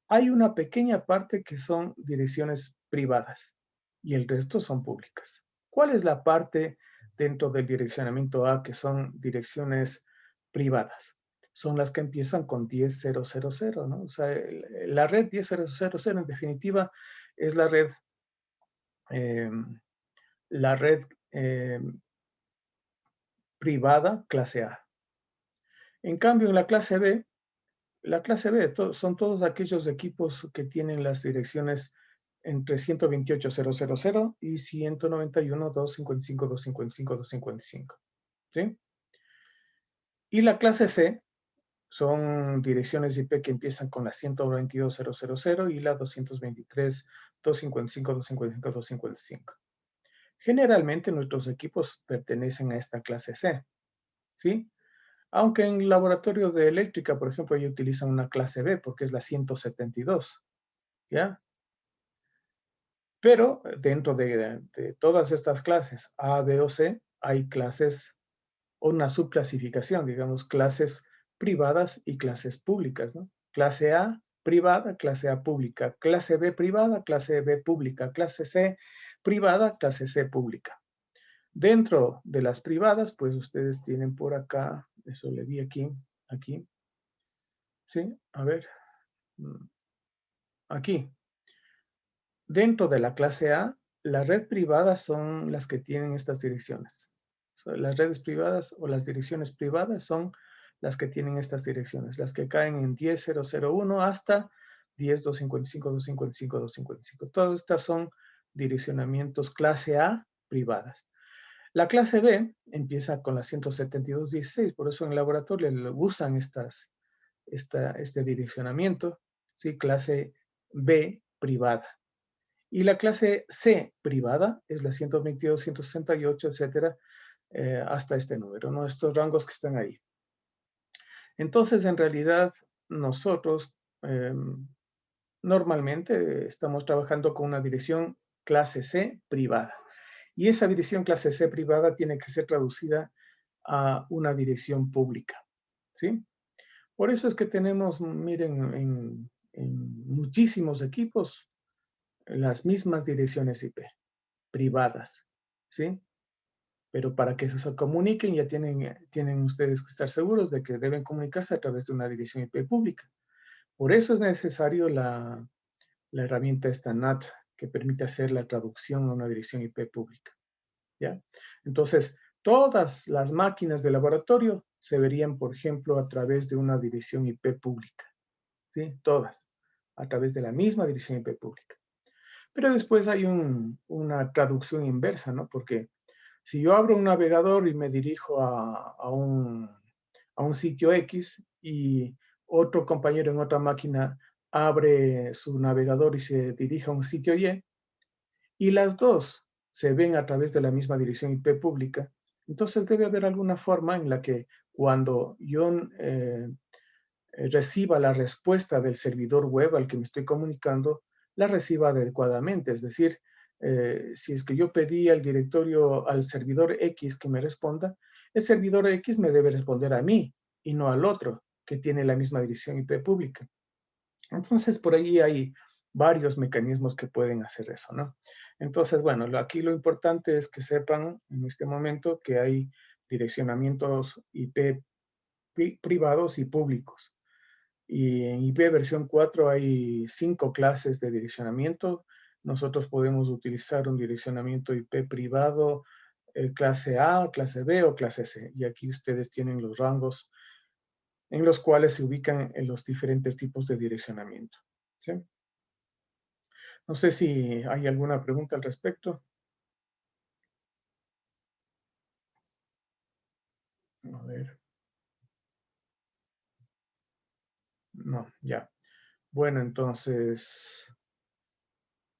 hay una pequeña parte que son direcciones privadas y el resto son públicas. ¿Cuál es la parte dentro del direccionamiento A que son direcciones privadas? Son las que empiezan con 10.000, ¿no? O sea, la red 10.000 en definitiva es la red privada clase A. En cambio, en la clase B son todos aquellos equipos que tienen las direcciones entre 128.000 y 191.255.255.255. ¿Sí? Y la clase C son direcciones IP que empiezan con la 122.000 y la 223.255.255.255. Generalmente nuestros equipos pertenecen a esta clase C, ¿sí? Aunque en el laboratorio de eléctrica, por ejemplo, ellos utilizan una clase B porque es la 172, ¿ya? Pero dentro de todas estas clases, A, B o C, hay clases, una subclasificación, digamos, clases privadas y clases públicas, ¿no? Clase A privada, clase A pública, clase B privada, clase B pública, clase C privada, clase C pública. Dentro de las privadas, pues ustedes tienen por acá, eso le vi aquí, ¿sí? A ver, aquí. Dentro de la clase A, la red privada son las que tienen estas direcciones. Las redes privadas o las direcciones privadas son las que tienen estas direcciones, las que caen en 10.001 hasta 10.255.255.255. Todas estas son direccionamientos clase A privadas. La clase B empieza con la 172.16, por eso en el laboratorio usan este direccionamiento, ¿sí? Clase B privada. Y la clase C privada es la 122, 168, etcétera, hasta este número, ¿no? Estos rangos que están ahí. Entonces, en realidad, nosotros normalmente estamos trabajando con una dirección clase C privada. Y esa dirección clase C privada tiene que ser traducida a una dirección pública, ¿sí? Por eso es que tenemos, miren, en muchísimos equipos, las mismas direcciones IP, privadas, ¿sí? Pero para que se comuniquen ya tienen ustedes que estar seguros de que deben comunicarse a través de una dirección IP pública. Por eso es necesario la herramienta esta NAT que permite hacer la traducción a una dirección IP pública, ¿ya? Entonces, todas las máquinas de laboratorio se verían, por ejemplo, a través de una dirección IP pública, ¿sí? Todas, a través de la misma dirección IP pública. Pero después hay una traducción inversa, ¿no? Porque si yo abro un navegador y me dirijo a un sitio X y otro compañero en otra máquina abre su navegador y se dirige a un sitio y las dos se ven a través de la misma dirección IP pública, entonces debe haber alguna forma en la que cuando yo reciba la respuesta del servidor web al que me estoy comunicando, la reciba adecuadamente. Es decir, si es que yo pedí al directorio, al servidor X que me responda, el servidor X me debe responder a mí y no al otro que tiene la misma dirección IP pública. Entonces, por ahí hay varios mecanismos que pueden hacer eso, ¿no? Entonces, bueno, aquí lo importante es que sepan en este momento que hay direccionamientos IP privados y públicos. Y en IP versión 4 hay 5 clases de direccionamiento. Nosotros podemos utilizar un direccionamiento IP privado, clase A, clase B o clase C. Y aquí ustedes tienen los rangos en los cuales se ubican en los diferentes tipos de direccionamiento, ¿sí? No sé si hay alguna pregunta al respecto. A ver. No, ya. Bueno, entonces,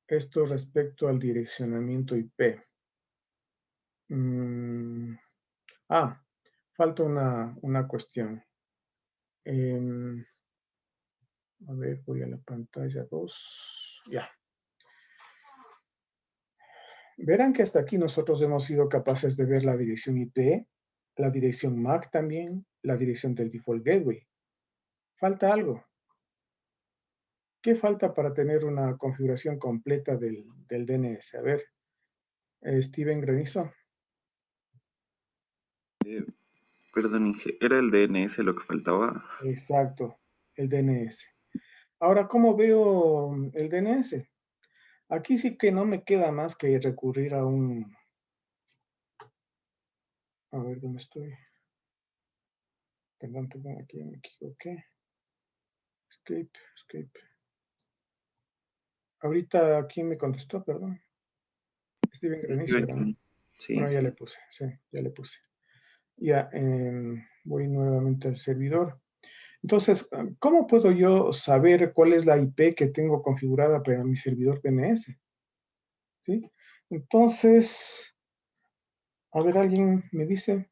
esto respecto al direccionamiento IP. Falta una cuestión. A ver, voy a la pantalla 2. Ya. Verán que hasta aquí nosotros hemos sido capaces de ver la dirección IP, la dirección MAC también, la dirección del default gateway. Falta algo. ¿Qué falta para tener una configuración completa del DNS? A ver, Steven Granizo. Perdón, Inge, ¿era el DNS lo que faltaba? Exacto, el DNS. Ahora, ¿cómo veo el DNS? Aquí sí que no me queda más que recurrir a un... A ver, ¿dónde estoy? Perdón, aquí me equivoqué. Escape. Ahorita, ¿quién me contestó? Perdón. Steven Granizo era, ¿no? Sí. Bueno, ya le puse, sí, ya le puse. Ya, voy nuevamente al servidor. Entonces, ¿cómo puedo yo saber cuál es la IP que tengo configurada para mi servidor DNS? ¿Sí? Entonces, a ver, ¿alguien me dice?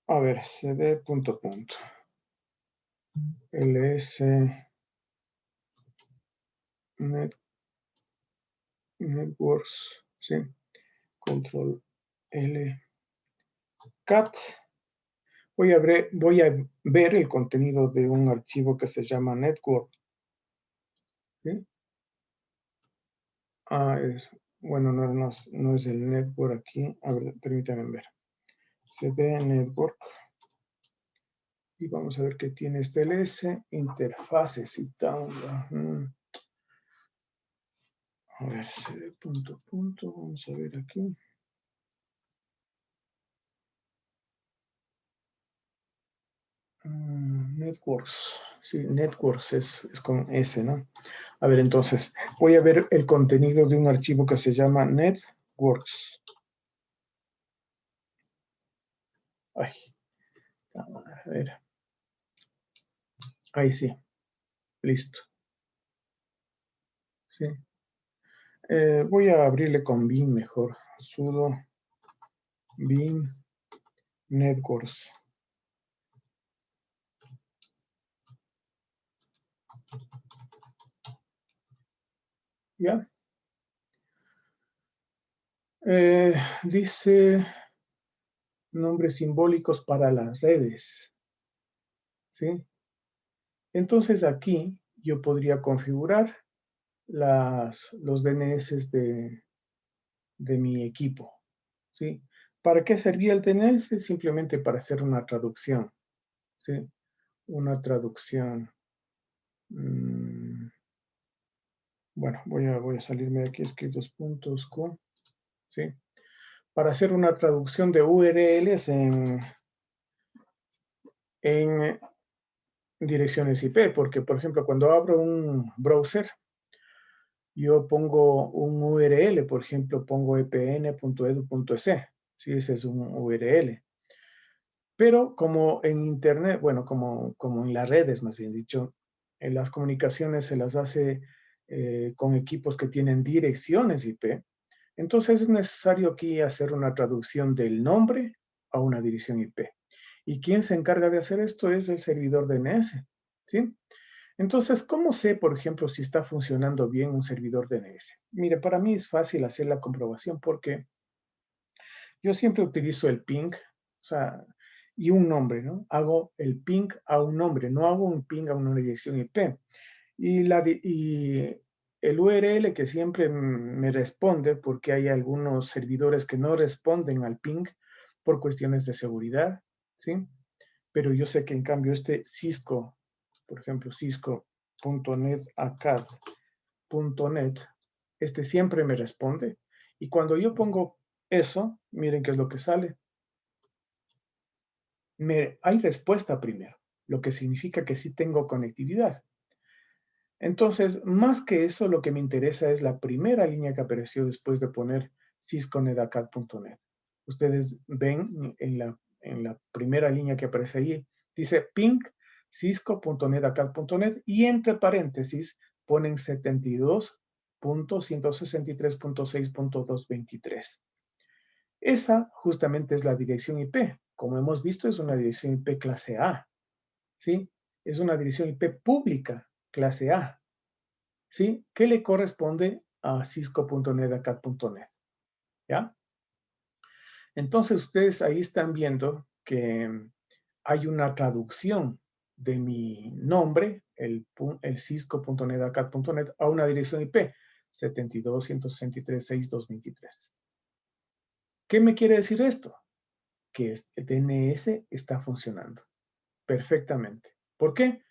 A ver, cd ... ls networks, sí, control L cat. Voy a ver el contenido de un archivo que se llama network. ¿Sí? Bueno, no es el network aquí. A ver, permítanme ver. cd network. Y vamos a ver qué tiene este ls. Interfaces y tal. A ver, cd ... Vamos a ver aquí. Networks. Sí, networks es con S, ¿no? A ver, entonces, voy a ver el contenido de un archivo que se llama networks. Ay, a ver. Ahí sí. Listo. Sí. Voy a abrirle con bin mejor. Sudo bin networks. ¿Ya? Dice nombres simbólicos para las redes. ¿Sí? Entonces aquí yo podría configurar los DNS de mi equipo. ¿Sí? ¿Para qué servía el DNS? Simplemente para hacer una traducción. ¿Sí? Una traducción. Bueno, voy a salirme de aquí, escribir 2 puntos con, ¿sí? Para hacer una traducción de URLs en direcciones IP, porque, por ejemplo, cuando abro un browser, yo pongo un URL, por ejemplo, pongo epn.edu.es, ¿sí? Ese es un URL. Pero como en Internet, bueno, como en las redes, más bien dicho, en las comunicaciones se las hace con equipos que tienen direcciones IP, entonces es necesario aquí hacer una traducción del nombre a una dirección IP. ¿Y quién se encarga de hacer esto? Es el servidor DNS, ¿sí? Entonces, ¿cómo sé, por ejemplo, si está funcionando bien un servidor DNS? Mire, para mí es fácil hacer la comprobación porque yo siempre utilizo el ping, o sea, y un nombre, ¿no? Hago el ping a un nombre, no hago un ping a una dirección IP. Y el URL que siempre me responde, porque hay algunos servidores que no responden al ping por cuestiones de seguridad, ¿sí? Pero yo sé que en cambio este Cisco, por ejemplo, cisco.netacad.net, este siempre me responde. Y cuando yo pongo eso, miren qué es lo que sale. Hay respuesta primero, lo que significa que sí tengo conectividad. Entonces, más que eso, lo que me interesa es la primera línea que apareció después de poner cisco.netacad.net. Ustedes ven en la primera línea que aparece ahí, dice ping cisco.netacad.net y entre paréntesis ponen 72.163.6.223. Esa justamente es la dirección IP. Como hemos visto, es una dirección IP clase A. ¿Sí? Es una dirección IP pública clase A. ¿Sí? ¿Qué le corresponde a cisco.netacad.net? ¿Ya? Entonces, ustedes ahí están viendo que hay una traducción de mi nombre, el cisco.netacad.net, a una dirección IP, 72.163.6.223. ¿Qué me quiere decir esto? que el DNS está funcionando perfectamente. ¿Por qué?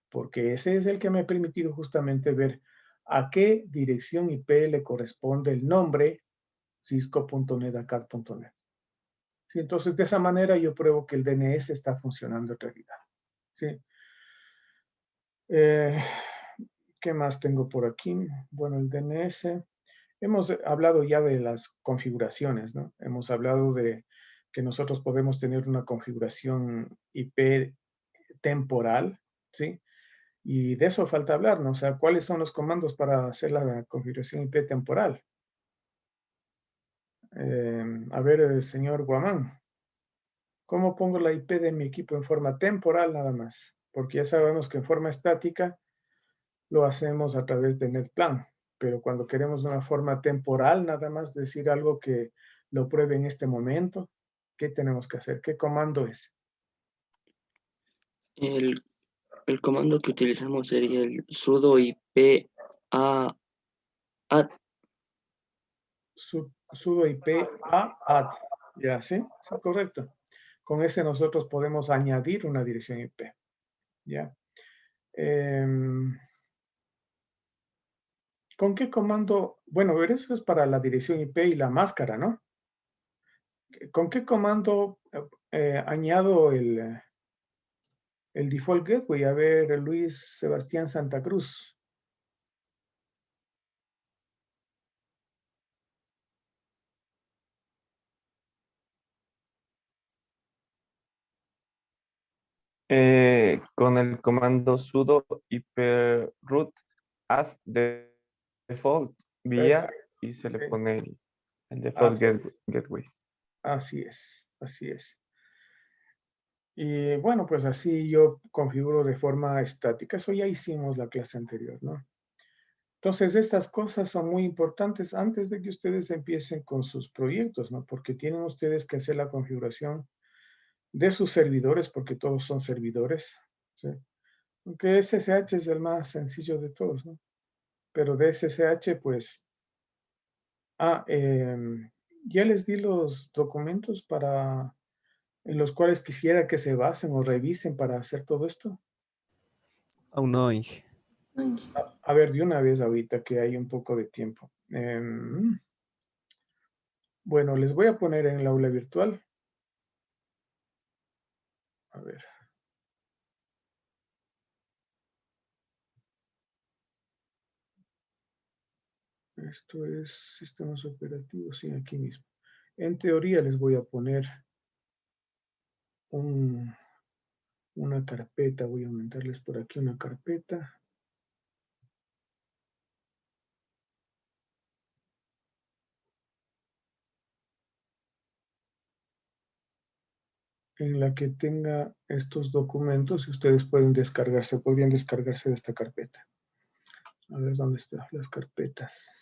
Porque ese es el que me ha permitido justamente ver a qué dirección IP le corresponde el nombre cisco.net.acad.net. ¿Sí? Entonces, de esa manera yo pruebo que el DNS está funcionando en realidad. ¿Sí? ¿Qué más tengo por aquí? Bueno, el DNS. Hemos hablado ya de las configuraciones, ¿no? Hemos hablado de que nosotros podemos tener una configuración IP temporal, ¿sí? Y de eso falta hablar, ¿no? O sea, ¿cuáles son los comandos para hacer la configuración IP temporal? A ver, señor Guamán, ¿cómo pongo la IP de mi equipo en forma temporal nada más? Porque ya sabemos que en forma estática lo hacemos a través de NetPlan, pero cuando queremos una forma temporal nada más, decir algo que lo pruebe en este momento, ¿qué tenemos que hacer? ¿Qué comando es? El comando que utilizamos sería el sudo IP a add. Sudo IP a add. ¿Ya? ¿Sí? Sí, correcto. Con ese nosotros podemos añadir una dirección IP. ¿Ya? ¿Con qué comando? Bueno, eso es para la dirección IP y la máscara, ¿no? ¿Con qué comando añado el default gateway? A ver, Luis Sebastián Santa Cruz. Con el comando sudo iproot add default vía y se le Sí. pone el default gateway. Así es, así es. Y bueno, pues así yo configuro de forma estática. Eso ya hicimos la clase anterior, ¿no? Entonces, estas cosas son muy importantes antes de que ustedes empiecen con sus proyectos, ¿no? Porque tienen ustedes que hacer la configuración de sus servidores, porque todos son servidores, ¿sí? Aunque SSH es el más sencillo de todos, ¿no? Pero de SSH, pues... ya les di los documentos en los cuales quisiera que se basen o revisen para hacer todo esto. Aún no, Inge. A ver, de una vez ahorita que hay un poco de tiempo. Bueno, les voy a poner en el aula virtual. A ver. Esto es sistemas operativos, sí, aquí mismo. En teoría les voy a poner una carpeta. Voy a aumentarles por aquí una carpeta. En la que tenga estos documentos y ustedes pueden descargarse, podrían descargarse de esta carpeta. A ver dónde están las carpetas.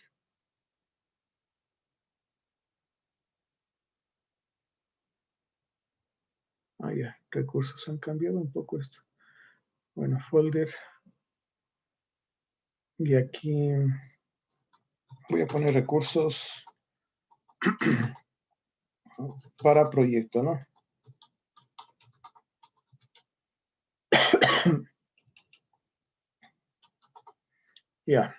Ah, ya, recursos han cambiado un poco esto. Bueno, folder. Y aquí voy a poner recursos para proyecto, ¿no? Ya.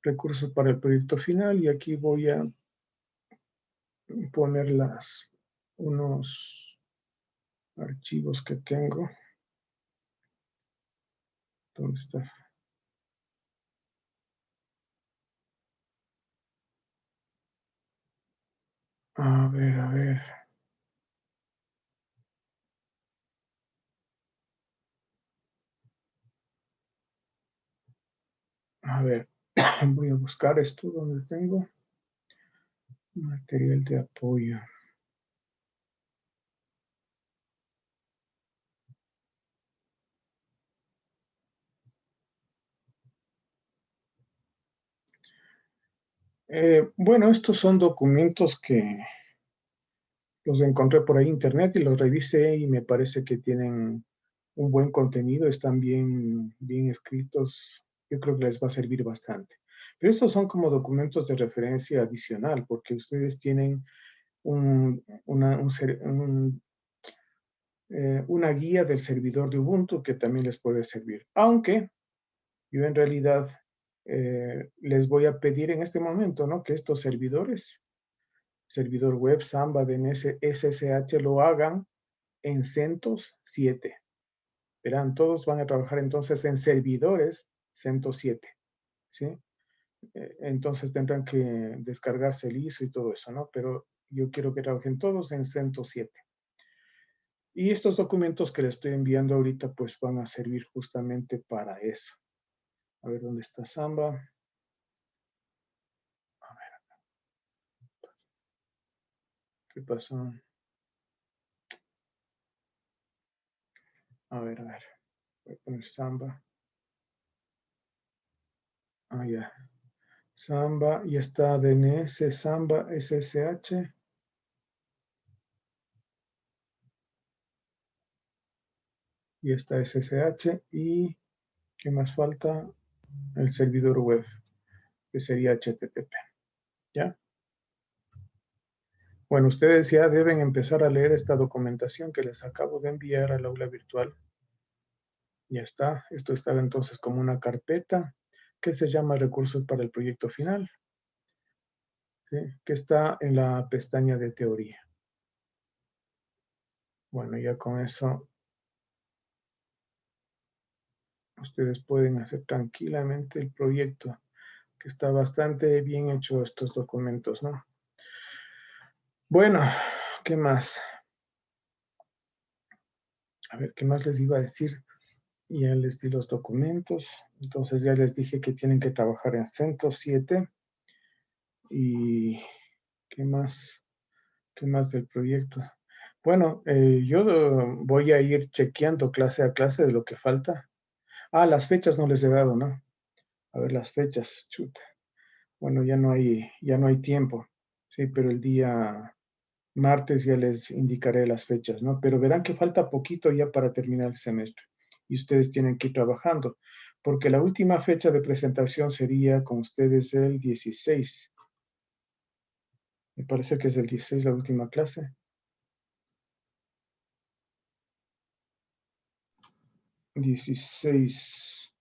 Recursos para el proyecto final y aquí voy a poner unos archivos que tengo. ¿Dónde está? A ver, a ver. A ver, voy a buscar esto donde tengo material de apoyo. Bueno, estos son documentos que los encontré por ahí en internet y los revisé y me parece que tienen un buen contenido, están bien escritos. Yo creo que les va a servir bastante. Pero estos son como documentos de referencia adicional porque ustedes tienen una guía del servidor de Ubuntu que también les puede servir. Aunque yo en realidad les voy a pedir en este momento, ¿no?, que estos servidores, servidor web, Samba, DNS, SSH, lo hagan en CentOS 7. Verán, todos van a trabajar entonces en servidores CentOS 7, ¿sí? Entonces tendrán que descargarse el ISO y todo eso, ¿no? Pero yo quiero que trabajen todos en CentOS 7. Y estos documentos que les estoy enviando ahorita, pues van a servir justamente para eso. A ver, ¿dónde está Samba? A ver. ¿Qué pasó? A ver. Voy a poner Samba. Ah, ya. Samba, y está DNS, Samba, SSH. Y está SSH. ¿Y qué más falta? El servidor web, que sería HTTP. ¿Ya? Bueno, ustedes ya deben empezar a leer esta documentación que les acabo de enviar al aula virtual. Ya está. Esto estaba entonces como una carpeta que se llama Recursos para el proyecto final, ¿sí?, que está en la pestaña de teoría. Bueno, ya con eso ustedes pueden hacer tranquilamente el proyecto, que está bastante bien hecho estos documentos, ¿no? Bueno, ¿qué más? A ver, ¿qué más les iba a decir? Ya les di los documentos. Entonces ya les dije que tienen que trabajar en CentOS 7. ¿Y qué más? ¿Qué más del proyecto? Bueno, yo voy a ir chequeando clase a clase de lo que falta. Ah, las fechas no les he dado, ¿no? A ver, las fechas, chuta. Bueno, ya no hay tiempo. Sí, pero el día martes ya les indicaré las fechas, ¿no? Pero verán que falta poquito ya para terminar el semestre. Y ustedes tienen que ir trabajando, porque la última fecha de presentación sería con ustedes el 16. Me parece que es el 16 la última clase. $16.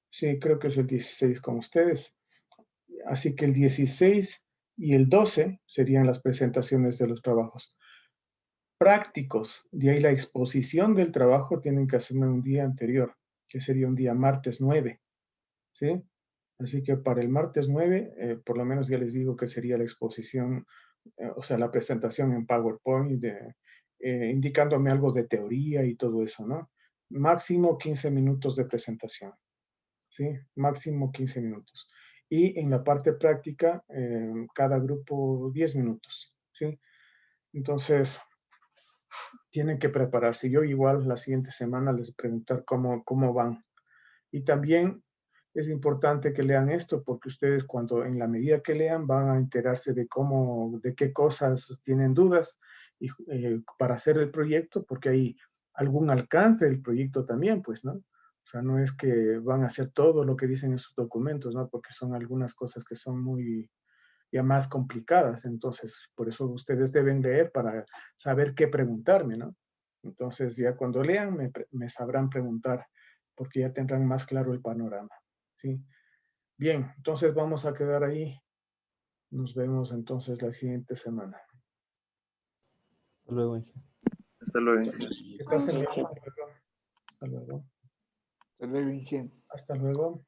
Sí, creo que es el 16 con ustedes. Así que el 16 y el 12 serían las presentaciones de los trabajos prácticos. De ahí la exposición del trabajo tienen que hacerme un día anterior, que sería un día martes 9. ¿Sí? Así que para el martes 9, por lo menos ya les digo que sería la exposición, o sea, la presentación en PowerPoint, indicándome algo de teoría y todo eso, ¿no? Máximo 15 minutos de presentación, ¿sí? Máximo 15 minutos. Y en la parte práctica, cada grupo 10 minutos, ¿sí? Entonces, tienen que prepararse. Yo igual la siguiente semana les preguntar cómo van. Y también es importante que lean esto, porque ustedes cuando en la medida que lean van a enterarse de qué cosas tienen dudas y, para hacer el proyecto, porque hay algún alcance del proyecto también, pues, ¿no? O sea, no es que van a hacer todo lo que dicen en sus documentos, ¿no? Porque son algunas cosas que son muy ya más complicadas. Entonces, por eso ustedes deben leer para saber qué preguntarme, ¿no? Entonces, ya cuando lean, me sabrán preguntar, porque ya tendrán más claro el panorama, ¿sí? Bien, entonces vamos a quedar ahí. Nos vemos entonces la siguiente semana. Hasta luego, Inge. Hasta luego. Que pasen bien. Hasta luego. Hasta luego, Inge. Hasta luego.